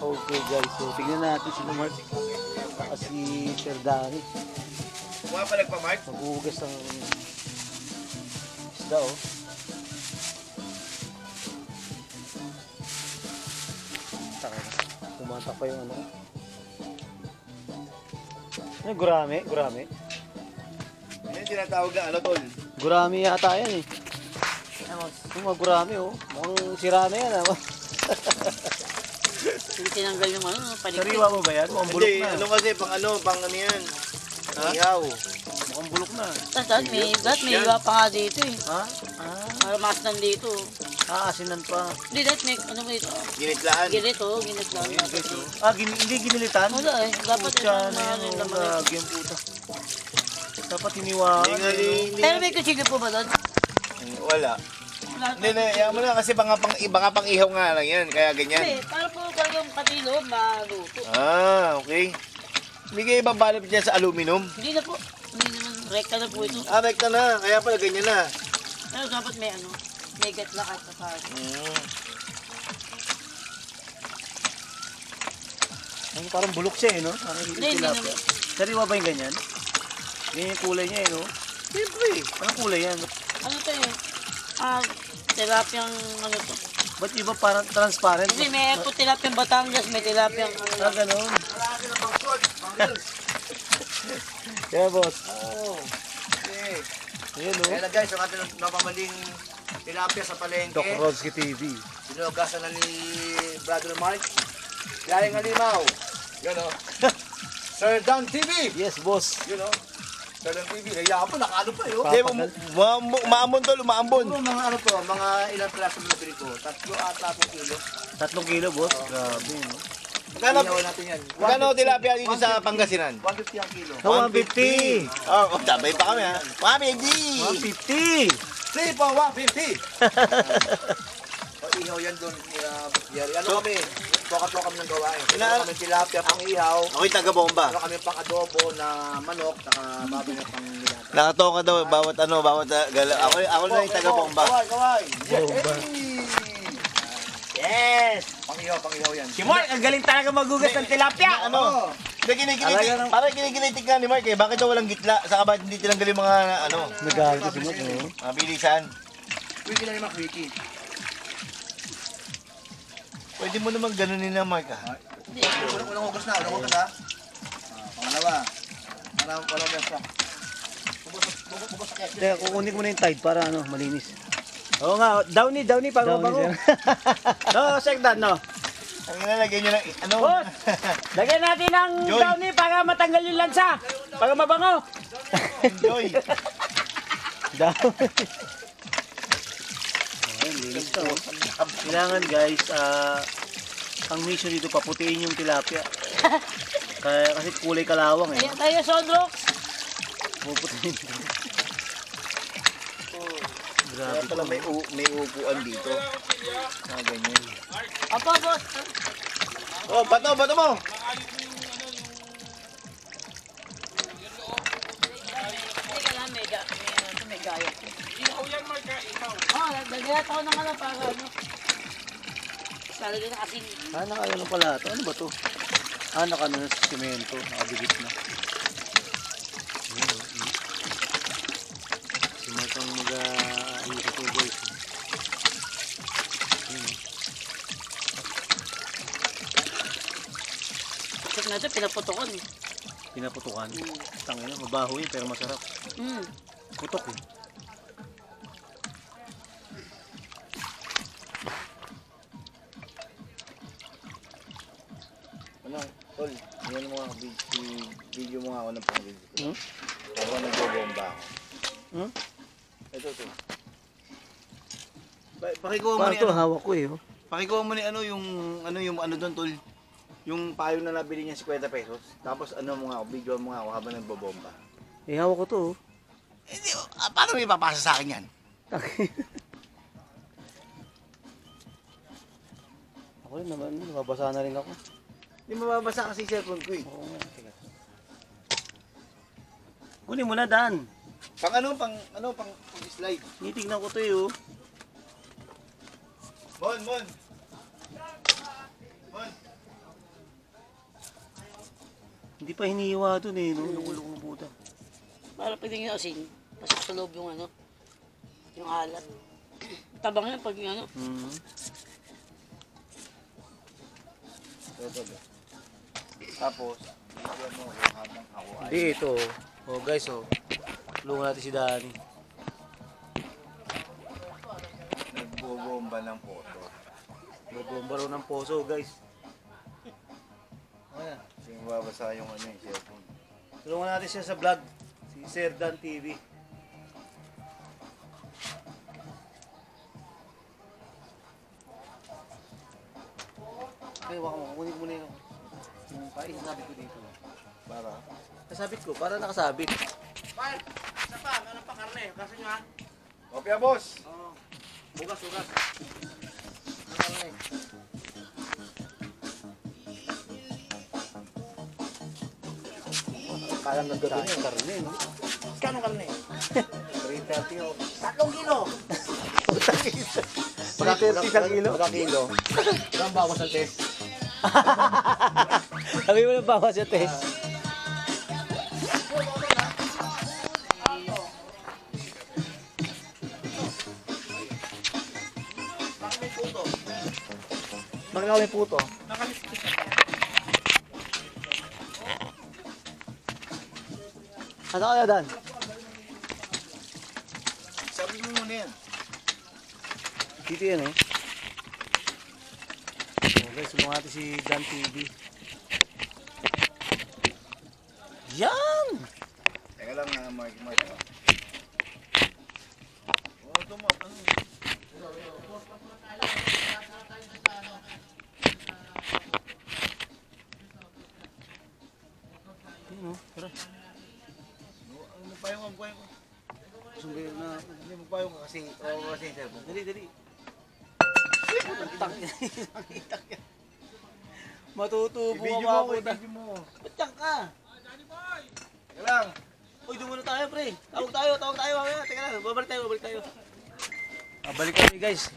Okay guys, so tignan natin si Mark at si Sir Danny. Mukha pa nagpa-mark? Maghuhugas ng isda oh. Kumanta pa yung ano. Ano, gurame? Gurame? Yan tinatawag na ano, tol? Gurame yata yan eh. Yung mga gurame oh. Mukhang sira na yan ah. Hindi tinanggal yung ano, palikpik. Sariwa mo ba yan? Mukhang bulok Hindi, na. ano kasi, pang ano yan? Ihaw. Mukhang bulok na. Dahil may iwa pa nga dito eh. Ha? Mas nandito. Asinan pa. Hindi, dahil may ano ba ito? Ginitlaan. Ginit lang. Hindi ginilitan? Wala eh. Dapat Pucha ito na yan yung oh. laman. Lagi yung puta. Dapat hiniwaan. Pero may kuchilyo po ba doon? Wala. Hindi, yan mo na kasi baka pang ihaw nga lang yan, kaya ganyan. Hindi, para po yung patilo, maluto. Ah, okay. Hindi kayo ibabalot dyan sa aluminum? Hindi na po. Hindi naman, rekta na po ito. Ah, rekta na. Kaya pala ganyan na. Pero dapat may ano, may gatla at kapag. Parang bulok siya eh, no? Hindi naman. Sariwa ba yung ganyan? Ganyan yung kulay niya eh, no? Siyempre. Anong kulay yan? Ano to eh? Tilapiyang ano to. Ba't iba parang transparent? Kasi may po tilapiyang Batangas, may tilapiyang ano lang. Ganun. Kaya boss. Oo. Okay. Ayan no? Kaya na guys, ang ating napamaling tilapia sa palengke. Doc Rodsky TV. Sinugasan na ni Brother Mark. Galing Alimaw. Yun o. Sir Dan TV. Yes boss. Yun o. Sir Dan TV. Naiya po, nakaano pa yun. Papagal. Umaambon tol, umaambon. Puro mga ano to, mga ilang piraso mo nabili ko. 3 kilo. 3 kilo boss. Grabe no? Magkano natin yan. magkano tilapia dito sa Pangasinan? 150 ang kilo. 150. Oh, tabay pa kami ha. 150. 150. Say po, 150. Ihaw yan doon. Ano kami? Toka kami ng gawain. Ano kami tilapia, pang ihaw. Ako'y taga-bomba. Ano kami pang adobo na manok, saka baboy na pang nilata. Nakatoka daw, bawat gala. Ako na yung taga-bomba. Kaway. Yes! Pang-ihaw yan. Si Mark, ang galing talaga magugas ng tilapia. Ano? Parang kinikilig nga ni Mark eh. Bakit daw walang gitla? Saka ba hindi tinanggal yung mga ano? Nagalit si Mark no? Mabilisan. Wiki lang yung mga wiki. Pwede mo naman ganunin na Mark ah. Unang hugas na ha. Pangalawa. Walang besa. Bubos sa kaya. Teka, kukunin mo na yung tide para ano, malinis. Oo nga, downy, pango. No, sekdan, no. Ang ilalagay nyo lang, ano? Boss, lagyan natin ng Joy. downy para matanggal yung lansa. Para mabango. Enjoy. Downy. Ayan, linis to. Kailangan guys, ang mission dito, paputiin yung tilapia. Kasi kulay kalawang eh. Ayan tayo, Sondrox. Puputiin. Kaya pala may upuan dito. Ganyan. Apo, boss. Oh, bato mo! Teka lang, may gaya. Ihaw yan, Marka, ihaw. Nagayat ako ng ano para ano. Salagay na asin. Nakano pala ito. Ano ba to? Nakano na sa simento. Nakabigit na. Simatang mag-ahisa to guys. Check na ito, pinaputokan eh. Pinaputukan. Tangina, mabaho yun pero masarap. Putok eh. Ano, tol, yan mo nga, video mo nga ako ng pang-video ko. Ako nagbobomba ako. Ito. Pakikuha mo Paano ni to? ano? Hawak ko eh. Oh. Pakikuha mo ni yung ano doon, tol. Yung payo na nabili niya 50 pesos. Tapos ano mo nga ako, video mo nga ako habang nagbobomba. Hawak ko to. Oh. Paano may papasa sa akin yan? Ako rin naman, nababasa na rin ako. Hindi mababasa kasi cellphone ko eh. Oo nga. Kunin mo na, Dan. Pang slide. Titignan ko to eh. Oh. Mon. Hindi pa hinihiwa dun eh, no? Nakulong ng puta. Para pwede yung asin. Pasok sa loob yung ano. Yung alat. Tabang yan pag yung ano. Tapos, bigyan mo habang ako ay... Hindi, ito. Oh guys, oh. Tulungan natin si Danny. Nagbobomba ng photo. Nabomba raw ng poso, guys. Ayan. Kasi mababasa yung ano yung cellphone. Tulungan natin siya sa vlog. Si Sir Dan TV. Okay, waka mo. Kukunin mo na yung paisabit ko dito. Para? Nasabit ko, para nakasabit. Bal, isa pa, meron pa karne. Kasi nyo ha? Kopya, boss! Oo. Bugas. Kalang nagdagan yung karne, no? Kano karne? 330 o. 3 kilo. Pagka 30 sa kilo? Pagka kilo. Ilang bawas ang test? Sabi mo na bawas yung test. Bakit ako may puto? Ano kaya, Dan? Sabi mo muna yan. Dito yan, eh. Oh, guys, tulungan natin si Dan TV. Yan! Teka lang na, Mark. Oh, ito mo. Ano? Yan, oh. Tara. Ano pa yung ko? Sumbi na. Hindi mo pa yung kasi yung cellphone. Dali. Matutubo ka I-video mga mo, puta. i-video mo. Ba't yan ka? Teka lang. Uy, doon muna tayo, pre. Tawag tayo mamaya. Teka lang, babalik tayo. Babalik kami, guys.